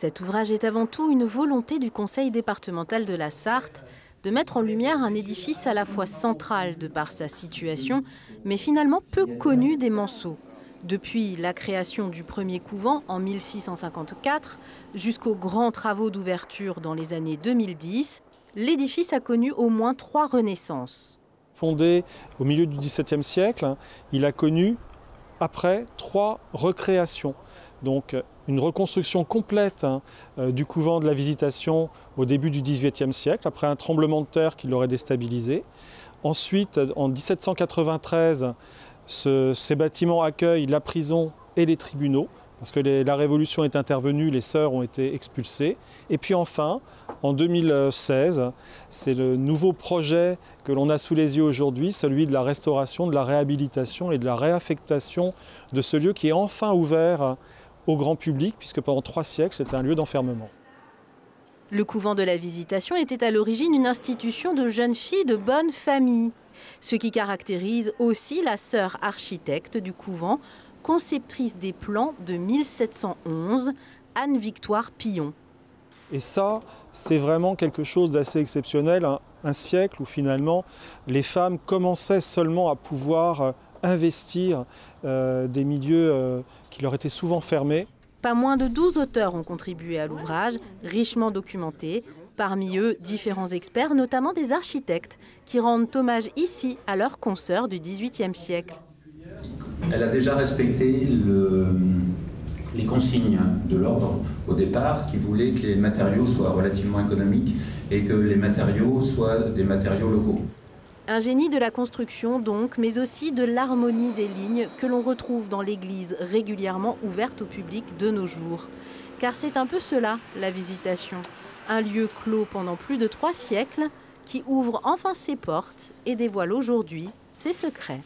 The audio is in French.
Cet ouvrage est avant tout une volonté du conseil départemental de la Sarthe de mettre en lumière un édifice à la fois central de par sa situation, mais finalement peu connu des Manceaux. Depuis la création du premier couvent en 1654 jusqu'aux grands travaux d'ouverture dans les années 2010, l'édifice a connu au moins 3 renaissances. Fondé au milieu du XVIIe siècle, il a connu après 3 recréations. Donc une reconstruction complète du couvent de la Visitation au début du XVIIIe siècle, après un tremblement de terre qui l'aurait déstabilisé. Ensuite, en 1793, ces bâtiments accueillent la prison et les tribunaux, parce que la Révolution est intervenue, les sœurs ont été expulsées. Et puis enfin, en 2016, c'est le nouveau projet que l'on a sous les yeux aujourd'hui, celui de la restauration, de la réhabilitation et de la réaffectation de ce lieu qui est enfin ouvert au grand public, puisque pendant 3 siècles, c'était un lieu d'enfermement. Le couvent de la Visitation était à l'origine une institution de jeunes filles de bonne famille, ce qui caractérise aussi la sœur architecte du couvent, conceptrice des plans de 1711, Anne-Victoire Pillon. Et ça, c'est vraiment quelque chose d'assez exceptionnel, un siècle où finalement les femmes commençaient seulement à pouvoir investir des milieux qui leur étaient souvent fermés. Pas moins de 12 auteurs ont contribué à l'ouvrage, richement documenté. Parmi eux, différents experts, notamment des architectes, qui rendent hommage ici à leurs consoeurs du XVIIIe siècle. Elle a déjà respecté les consignes de l'ordre au départ, qui voulait que les matériaux soient relativement économiques et que les matériaux soient des matériaux locaux. Un génie de la construction donc, mais aussi de l'harmonie des lignes que l'on retrouve dans l'église régulièrement ouverte au public de nos jours. Car c'est un peu cela, la Visitation. Un lieu clos pendant plus de 3 siècles qui ouvre enfin ses portes et dévoile aujourd'hui ses secrets.